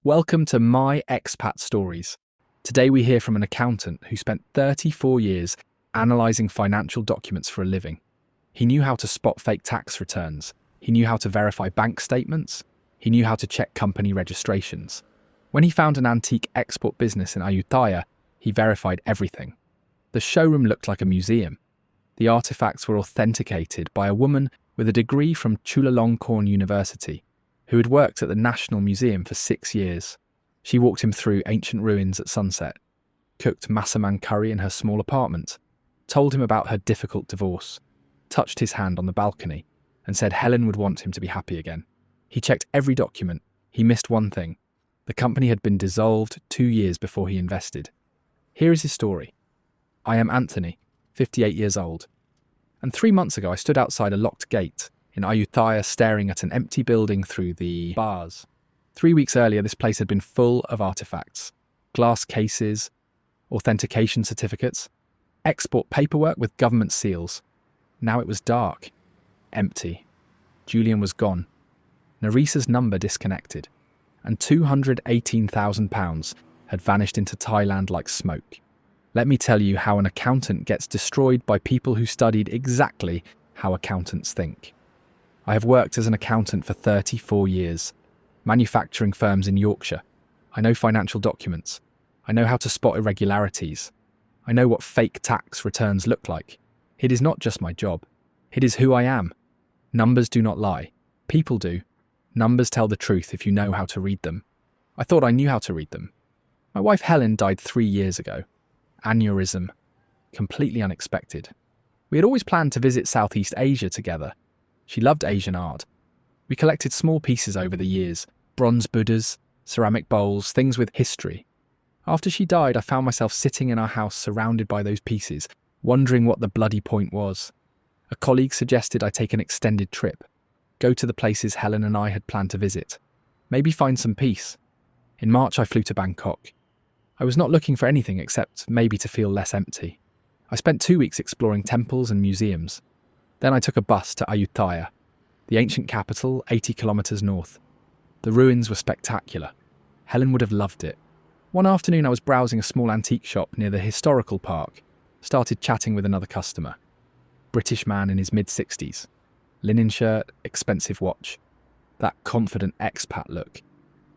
Welcome to My Expat Stories. Today we hear from an accountant who spent 34 years analysing financial documents for a living. He knew how to spot fake tax returns. He knew how to verify bank statements. He knew how to check company registrations. When he found an antique export business in Ayutthaya, he verified everything. The showroom looked like a museum. The artifacts were authenticated by a woman with a degree from Chulalongkorn University, who had worked at the National Museum for 6 years. She walked him through ancient ruins at sunset, cooked massaman curry in her small apartment, told him about her difficult divorce, touched his hand on the balcony, and said Helen would want him to be happy again. He checked every document. He missed one thing. The company had been dissolved 2 years before he invested. Here is his story. I am Anthony, 58 years old, and 3 months ago I stood outside a locked gate in Ayutthaya staring at an empty building through the bars. 3 weeks earlier, this place had been full of artifacts, glass cases, authentication certificates, export paperwork with government seals. Now it was dark, empty. Julian was gone. Narisa's number disconnected, and £218,000 had vanished into Thailand like smoke. Let me tell you how an accountant gets destroyed by people who studied exactly how accountants think. I have worked as an accountant for 34 years, manufacturing firms in Yorkshire. I know financial documents. I know how to spot irregularities. I know what fake tax returns look like. It is not just my job. It is who I am. Numbers do not lie. People do. Numbers tell the truth if you know how to read them. I thought I knew how to read them. My wife Helen died 3 years ago. Aneurysm. Completely unexpected. We had always planned to visit Southeast Asia together. She loved Asian art. We collected small pieces over the years, bronze Buddhas, ceramic bowls, things with history. After she died, I found myself sitting in our house surrounded by those pieces, wondering what the bloody point was. A colleague suggested I take an extended trip, go to the places Helen and I had planned to visit, maybe find some peace. In March, I flew to Bangkok. I was not looking for anything except maybe to feel less empty. I spent 2 weeks exploring temples and museums. Then I took a bus to Ayutthaya, the ancient capital 80 kilometres north. The ruins were spectacular. Helen would have loved it. One afternoon I was browsing a small antique shop near the historical park, started chatting with another customer. British man in his mid-60s. Linen shirt, expensive watch. That confident expat look.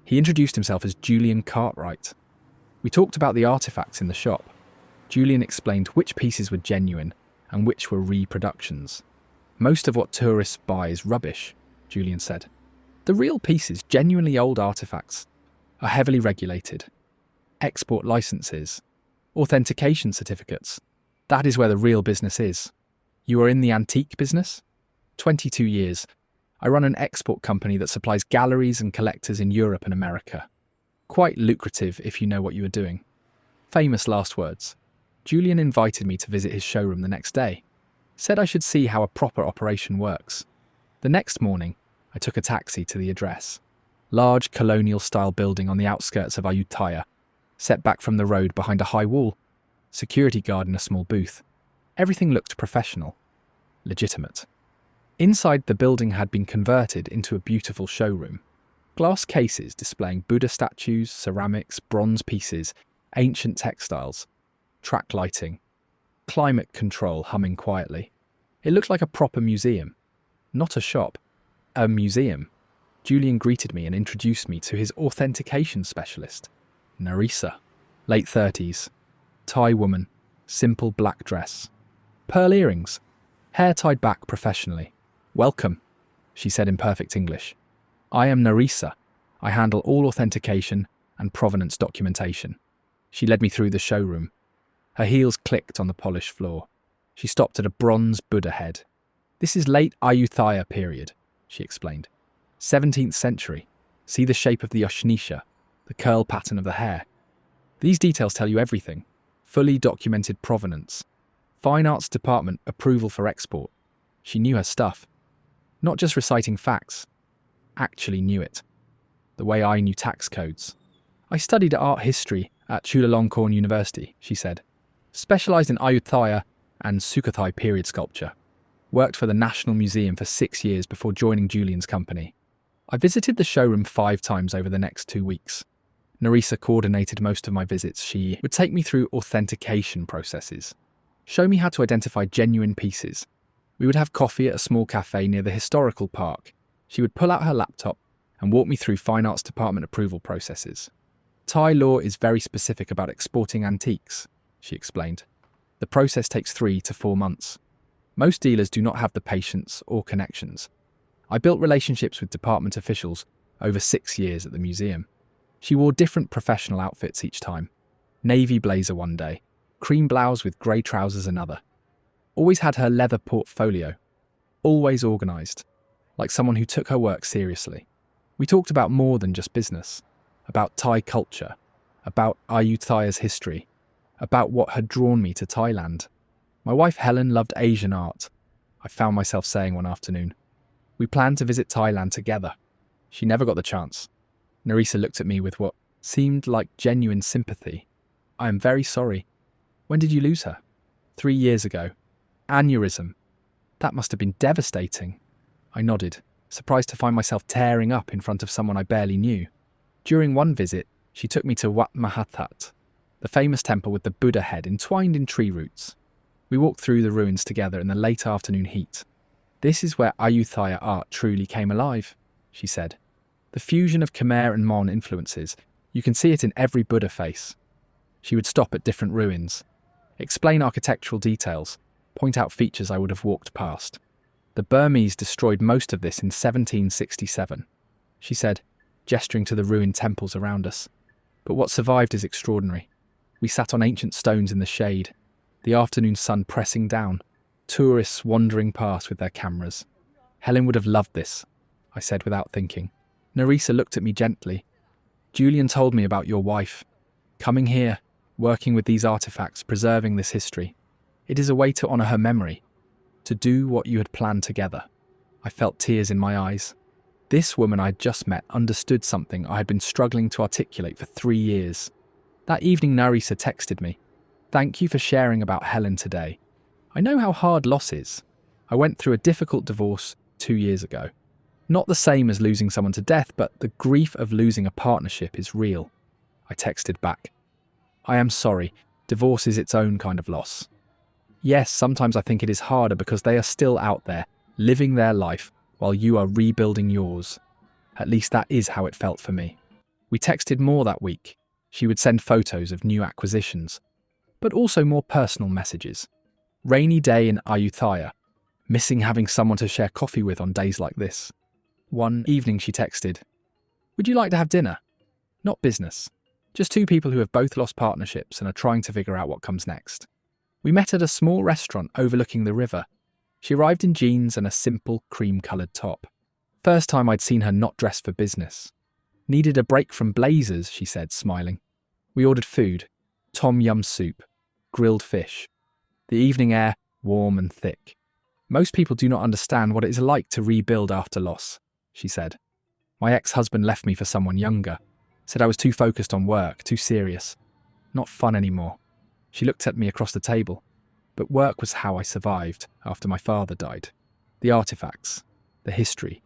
He introduced himself as Julian Cartwright. We talked about the artefacts in the shop. Julian explained which pieces were genuine and which were reproductions. Most of what tourists buy is rubbish, Julian said. The real pieces, genuinely old artifacts, are heavily regulated. Export licenses, authentication certificates. That is where the real business is. You are in the antique business? 22 years. I run an export company that supplies galleries and collectors in Europe and America. Quite lucrative if you know what you are doing. Famous last words. Julian invited me to visit his showroom the next day. Said I should see how a proper operation works. The next morning, I took a taxi to the address. Large colonial-style building on the outskirts of Ayutthaya, set back from the road behind a high wall. Security guard in a small booth. Everything looked professional. Legitimate. Inside, the building had been converted into a beautiful showroom. Glass cases displaying Buddha statues, ceramics, bronze pieces, ancient textiles, track lighting, climate control humming quietly. It looked like a proper museum. Not a shop. A museum. Julian greeted me and introduced me to his authentication specialist, Narisa. Late 30s. Thai woman. Simple black dress. Pearl earrings. Hair tied back professionally. Welcome, she said in perfect English. I am Narisa. I handle all authentication and provenance documentation. She led me through the showroom. Her heels clicked on the polished floor. She stopped at a bronze Buddha head. This is late Ayutthaya period, she explained. 17th century. See the shape of the Ushnisha, the curl pattern of the hair. These details tell you everything. Fully documented provenance. Fine Arts Department approval for export. She knew her stuff. Not just reciting facts. Actually knew it. The way I knew tax codes. I studied art history at Chulalongkorn University, she said. Specialised in Ayutthaya and Sukhothai period sculpture. Worked for the National Museum for 6 years before joining Julian's company. I visited the showroom 5 times over the next 2 weeks. Narisa coordinated most of my visits. She would take me through authentication processes, show me how to identify genuine pieces. We would have coffee at a small cafe near the historical park. She would pull out her laptop and walk me through fine arts department approval processes. Thai law is very specific about exporting antiques, she explained. The process takes 3 to 4 months. Most dealers do not have the patience or connections. I built relationships with department officials over 6 years at the museum. She wore different professional outfits each time. Navy blazer one day, cream blouse with grey trousers another. Always had her leather portfolio. Always organised, like someone who took her work seriously. We talked about more than just business, about Thai culture, about Ayutthaya's history, about what had drawn me to Thailand. My wife Helen loved Asian art, I found myself saying one afternoon. We planned to visit Thailand together. She never got the chance. Narisa looked at me with what seemed like genuine sympathy. I am very sorry. When did you lose her? 3 years ago. Aneurysm. That must have been devastating. I nodded, surprised to find myself tearing up in front of someone I barely knew. During one visit, she took me to Wat Mahathat, the famous temple with the Buddha head entwined in tree roots. We walked through the ruins together in the late afternoon heat. This is where Ayutthaya art truly came alive, she said. The fusion of Khmer and Mon influences, you can see it in every Buddha face. She would stop at different ruins, explain architectural details, point out features I would have walked past. The Burmese destroyed most of this in 1767, she said, gesturing to the ruined temples around us. But what survived is extraordinary. We sat on ancient stones in the shade, the afternoon sun pressing down, tourists wandering past with their cameras. Helen would have loved this, I said without thinking. Narisa looked at me gently. Julian told me about your wife. Coming here, working with these artifacts, preserving this history. It is a way to honour her memory, to do what you had planned together. I felt tears in my eyes. This woman I had just met understood something I had been struggling to articulate for 3 years. That evening Narisa texted me. Thank you for sharing about Helen today. I know how hard loss is. I went through a difficult divorce 2 years ago. Not the same as losing someone to death, but the grief of losing a partnership is real. I texted back. I am sorry. Divorce is its own kind of loss. Yes, sometimes I think it is harder because they are still out there, living their life, while you are rebuilding yours. At least that is how it felt for me. We texted more that week. She would send photos of new acquisitions, but also more personal messages. Rainy day in Ayutthaya, missing having someone to share coffee with on days like this. One evening she texted, would you like to have dinner? Not business. Just 2 people who have both lost partnerships and are trying to figure out what comes next. We met at a small restaurant overlooking the river. She arrived in jeans and a simple cream-coloured top. First time I'd seen her not dressed for business. Needed a break from blazers, she said, smiling. We ordered food, tom yum soup, grilled fish. The evening air, warm and thick. Most people do not understand what it is like to rebuild after loss, she said. My ex-husband left me for someone younger. Said I was too focused on work, too serious. Not fun anymore. She looked at me across the table. But work was how I survived after my father died. The artifacts, the history.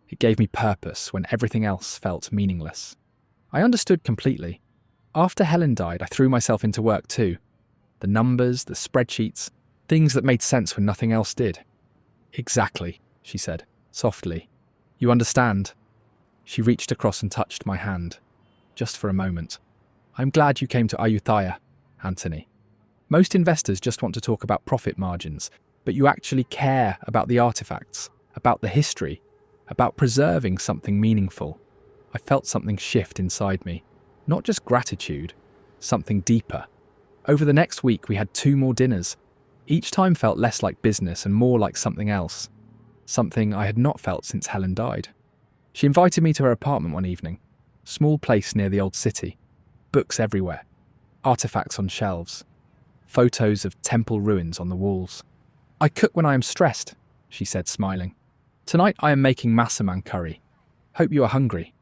It gave me purpose when everything else felt meaningless. I understood completely. After Helen died, I threw myself into work too. The numbers, the spreadsheets, things that made sense when nothing else did. Exactly, she said, softly. You understand? She reached across and touched my hand. Just for a moment. I'm glad you came to Ayutthaya, Anthony. Most investors just want to talk about profit margins, but you actually care about the artifacts, about the history, about preserving something meaningful. I felt something shift inside me. Not just gratitude, something deeper. Over the next week we had 2 more dinners. Each time felt less like business and more like something else. Something I had not felt since Helen died. She invited me to her apartment one evening. Small place near the old city. Books everywhere. Artifacts on shelves. Photos of temple ruins on the walls. I cook when I am stressed, she said, smiling. Tonight I am making massaman curry. Hope you are hungry.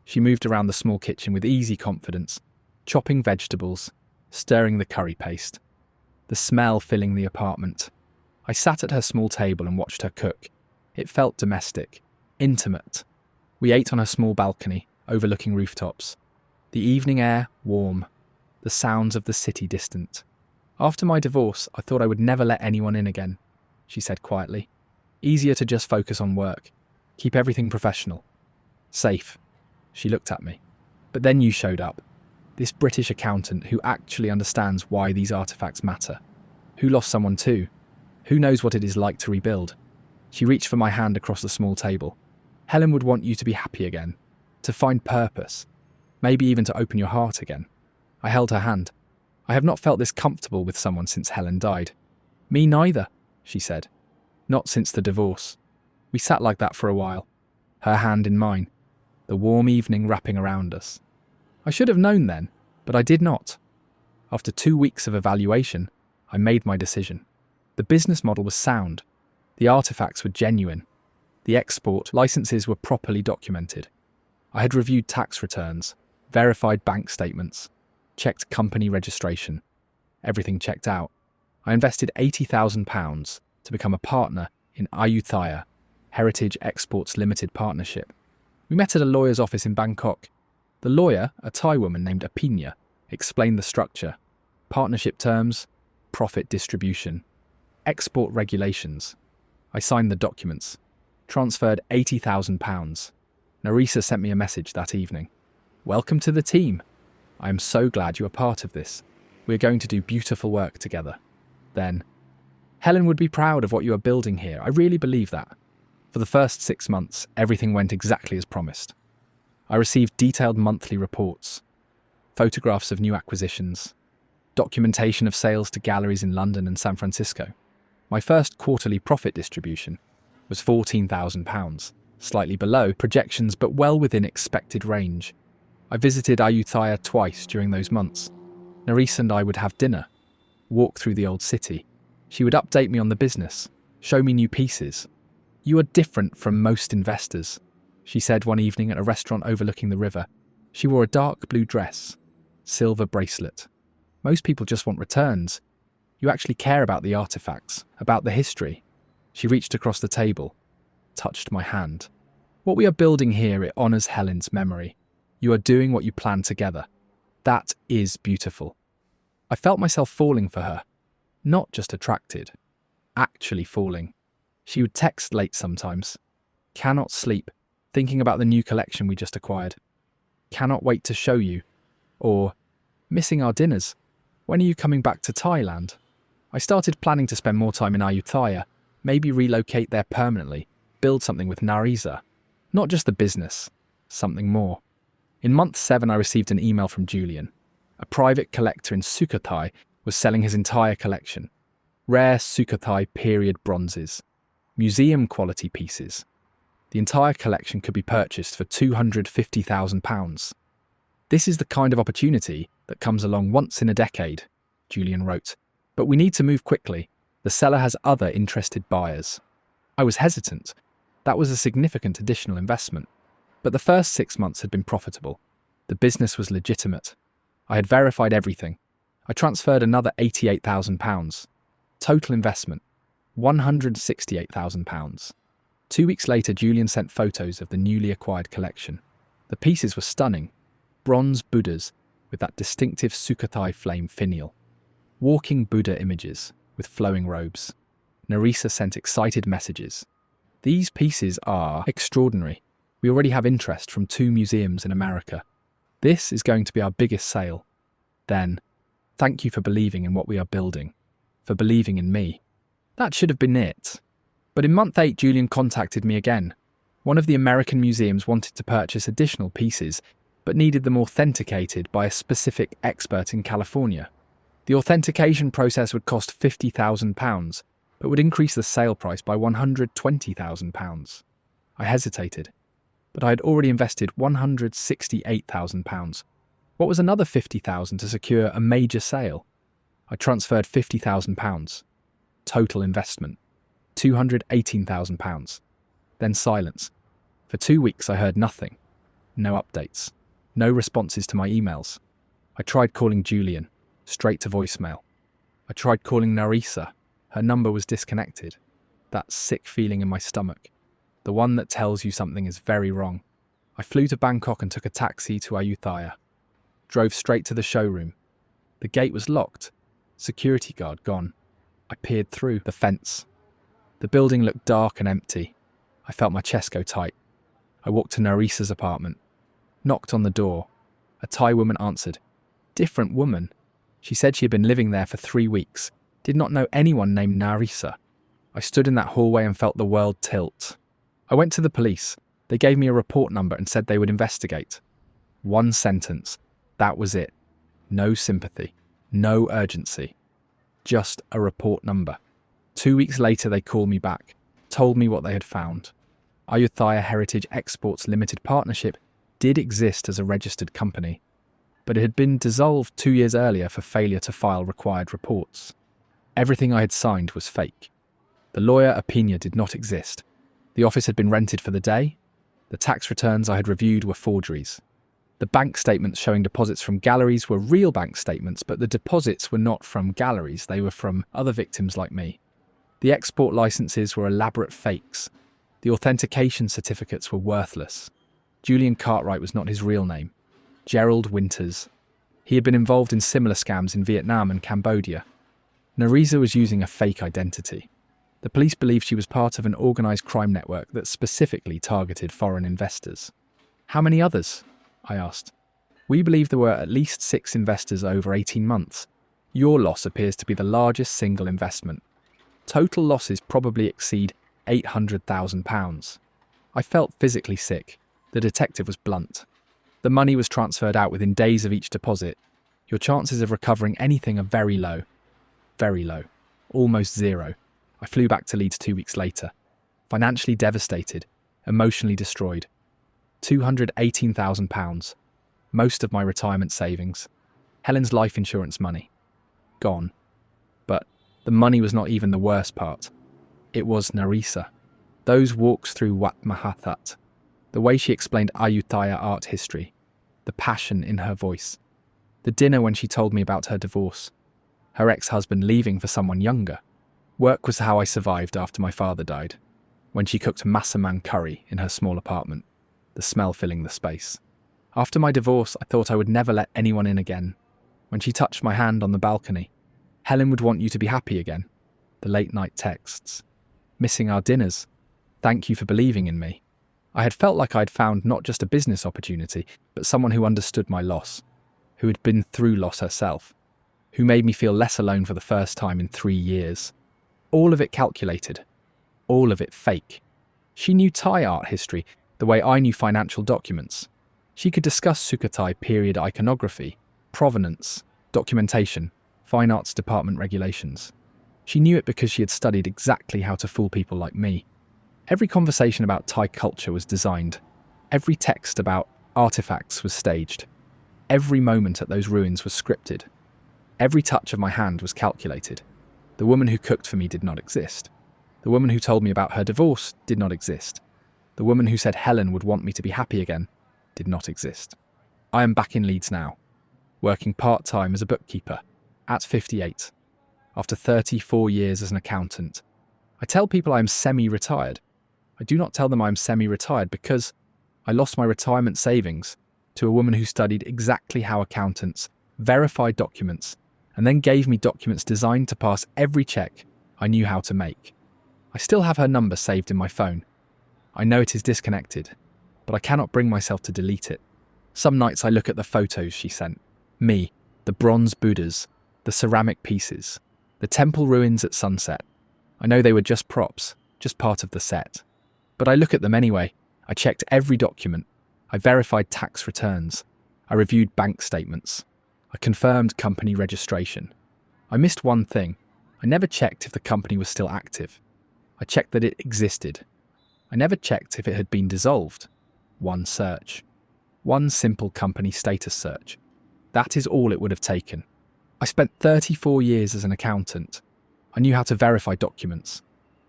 She moved around the small kitchen with easy confidence, chopping vegetables, stirring the curry paste. The smell filling the apartment. I sat at her small table and watched her cook. It felt domestic, intimate. We ate on her small balcony, overlooking rooftops. The evening air, warm. The sounds of the city distant. After my divorce, I thought I would never let anyone in again, she said quietly. Easier to just focus on work. Keep everything professional. Safe. She looked at me. But then you showed up. This British accountant who actually understands why these artifacts matter. Who lost someone too. Who knows what it is like to rebuild. She reached for my hand across the small table. Helen would want you to be happy again. To find purpose. Maybe even to open your heart again. I held her hand. I have not felt this comfortable with someone since Helen died. Me neither, she said. Not since the divorce. We sat like that for a while. Her hand in mine. The warm evening wrapping around us. I should have known then, but I did not. After 2 weeks of evaluation, I made my decision. The business model was sound. The artifacts were genuine. The export licenses were properly documented. I had reviewed tax returns, verified bank statements, checked company registration. Everything checked out. I invested £80,000 to become a partner in Ayutthaya, Heritage Exports Limited Partnership. We met at a lawyer's office in Bangkok. The lawyer, a Thai woman named Apinya, explained the structure, partnership terms, profit distribution, export regulations. I signed the documents, transferred £80,000. Narisa sent me a message that evening. Welcome to the team. I am so glad you are part of this. We are going to do beautiful work together. Then, Helen would be proud of what you are building here. I really believe that. For the first 6 months, everything went exactly as promised. I received detailed monthly reports, photographs of new acquisitions, documentation of sales to galleries in London and San Francisco. My first quarterly profit distribution was £14,000, slightly below projections but well within expected range. I visited Ayutthaya twice during those months. Narisa and I would have dinner, walk through the old city. She would update me on the business, show me new pieces. You are different from most investors, she said one evening at a restaurant overlooking the river. She wore a dark blue dress, silver bracelet. Most people just want returns. You actually care about the artifacts, about the history. She reached across the table, touched my hand. What we are building here, it honours Helen's memory. You are doing what you planned together. That is beautiful. I felt myself falling for her. Not just attracted. Actually falling. She would text late sometimes. Cannot sleep, thinking about the new collection we just acquired. Cannot wait to show you. Or, missing our dinners. When are you coming back to Thailand? I started planning to spend more time in Ayutthaya, maybe relocate there permanently, build something with Narisa. Not just the business, something more. In month 7, I received an email from Julian. A private collector in Sukhothai was selling his entire collection. Rare Sukhothai period bronzes. Museum-quality pieces. The entire collection could be purchased for £250,000. This is the kind of opportunity that comes along once in a decade, Julian wrote. But we need to move quickly. The seller has other interested buyers. I was hesitant. That was a significant additional investment. But the first 6 months had been profitable. The business was legitimate. I had verified everything. I transferred another £88,000. Total investment, £168,000. 2 weeks later, Julian sent photos of the newly acquired collection. The pieces were stunning. Bronze Buddhas with that distinctive Sukhothai flame finial. Walking Buddha images with flowing robes. Narisa sent excited messages. These pieces are extraordinary. We already have interest from 2 museums in America. This is going to be our biggest sale. Then, thank you for believing in what we are building. For believing in me. That should have been it. But in month 8, Julian contacted me again. One of the American museums wanted to purchase additional pieces, but needed them authenticated by a specific expert in California. The authentication process would cost £50,000, but would increase the sale price by £120,000. I hesitated, but I had already invested £168,000. What was another £50,000 to secure a major sale? I transferred £50,000. Total investment, £218,000. Then silence. For 2 weeks I heard nothing. No updates. No responses to my emails. I tried calling Julian, straight to voicemail. I tried calling Narisa. Her number was disconnected. That sick feeling in my stomach. The one that tells you something is very wrong. I flew to Bangkok and took a taxi to Ayutthaya. drove straight to the showroom. The gate was locked. Security guard gone. I peered through the fence. The building looked dark and empty. I felt my chest go tight. I walked to Narisa's apartment. Knocked on the door. A Thai woman answered. Different woman. She said she had been living there for 3 weeks. Did not know anyone named Narisa. I stood in that hallway and felt the world tilt. I went to the police. They gave me a report number and said they would investigate. 1 sentence. That was it. No sympathy. No urgency. Just a report number. 2 weeks later they called me back. Told me what they had found. Ayutthaya Heritage Exports Limited Partnership did exist as a registered company, but it had been dissolved 2 years earlier for failure to file required reports. Everything I had signed was fake. The lawyer opinion did not exist. The office had been rented for the day. The tax returns I had reviewed were forgeries. The bank statements showing deposits from galleries were real bank statements, but the deposits were not from galleries, they were from other victims like me. The export licenses were elaborate fakes. The authentication certificates were worthless. Julian Cartwright was not his real name. Gerald Winters. He had been involved in similar scams in Vietnam and Cambodia. Narisa was using a fake identity. The police believed she was part of an organised crime network that specifically targeted foreign investors. How many others? I asked. We believe there were at least 6 investors over 18 months. Your loss appears to be the largest single investment. Total losses probably exceed £800,000. I felt physically sick. The detective was blunt. The money was transferred out within days of each deposit. Your chances of recovering anything are very low. Very low. Almost zero. I flew back to Leeds 2 weeks later. Financially devastated. Emotionally destroyed. £218,000. Most of my retirement savings. Helen's life insurance money. Gone. But the money was not even the worst part. It was Narisa. Those walks through Wat Mahathat. The way she explained Ayutthaya art history. The passion in her voice. The dinner when she told me about her divorce. Her ex-husband leaving for someone younger. Work was how I survived after my father died. When she cooked massaman curry in her small apartment. The smell filling the space. After my divorce, I thought I would never let anyone in again. When she touched my hand on the balcony. Helen would want you to be happy again. The late-night texts. Missing our dinners. Thank you for believing in me. I had felt like I'd found not just a business opportunity, but someone who understood my loss, who had been through loss herself, who made me feel less alone for the first time in 3 years. All of it calculated. All of it fake. She knew Thai art history the way I knew financial documents. She could discuss Sukhothai period iconography, provenance, documentation, fine arts department regulations. She knew it because she had studied exactly how to fool people like me. Every conversation about Thai culture was designed. Every text about artifacts was staged. Every moment at those ruins was scripted. Every touch of my hand was calculated. The woman who cooked for me did not exist. The woman who told me about her divorce did not exist. The woman who said Helen would want me to be happy again did not exist. I am back in Leeds now, working part-time as a bookkeeper, at 58, after 34 years as an accountant. I tell people I am semi-retired. I do not tell them I am semi-retired because I lost my retirement savings to a woman who studied exactly how accountants verified documents and then gave me documents designed to pass every check I knew how to make. I still have her number saved in my phone. I know it is disconnected, but I cannot bring myself to delete it. Some nights I look at the photos she sent. Me, the bronze Buddhas, the ceramic pieces, the temple ruins at sunset. I know they were just props, just part of the set. But I look at them anyway. I checked every document. I verified tax returns. I reviewed bank statements. I confirmed company registration. I missed one thing. I never checked if the company was still active. I checked that it existed. I never checked if it had been dissolved. One search. One simple company status search. That is all it would have taken. I spent 34 years as an accountant. I knew how to verify documents.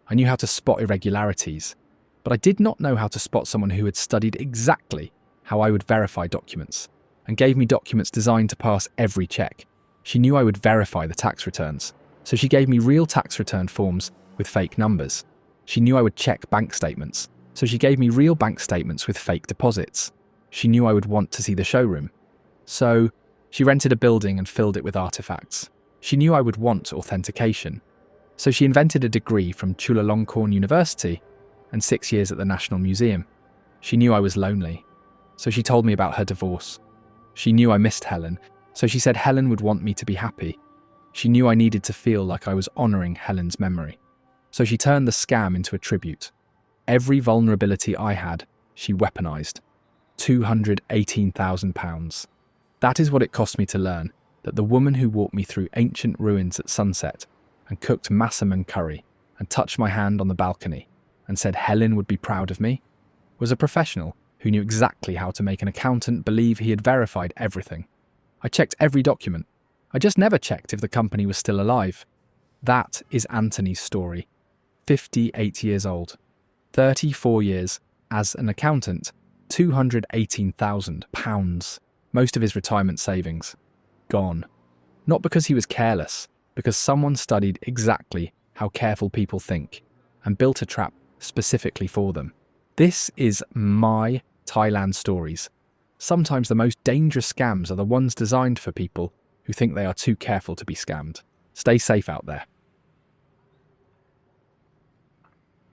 I knew how to spot irregularities. But I did not know how to spot someone who had studied exactly how I would verify documents and gave me documents designed to pass every check. She knew I would verify the tax returns, so she gave me real tax return forms with fake numbers. She knew I would check bank statements, so she gave me real bank statements with fake deposits. She knew I would want to see the showroom. So She rented a building and filled it with artifacts. She knew I would want authentication. So she invented a degree from Chulalongkorn University and 6 years at the National Museum. She knew I was lonely, so she told me about her divorce. She knew I missed Helen, so she said Helen would want me to be happy. She knew I needed to feel like I was honouring Helen's memory. So she turned the scam into a tribute. Every vulnerability I had, she weaponised. £218,000. That is what it cost me to learn that the woman who walked me through ancient ruins at sunset and cooked massaman curry and touched my hand on the balcony and said Helen would be proud of me was a professional who knew exactly how to make an accountant believe he had verified everything. I checked every document. I just never checked if the company was still alive. That is Anthony's story. 58 years old. 34 years as an accountant. £218,000. Most of his retirement savings. Gone. Not because he was careless, because someone studied exactly how careful people think and built a trap specifically for them. This is my Thailand stories. Sometimes the most dangerous scams are the ones designed for people who think they are too careful to be scammed. Stay safe out there.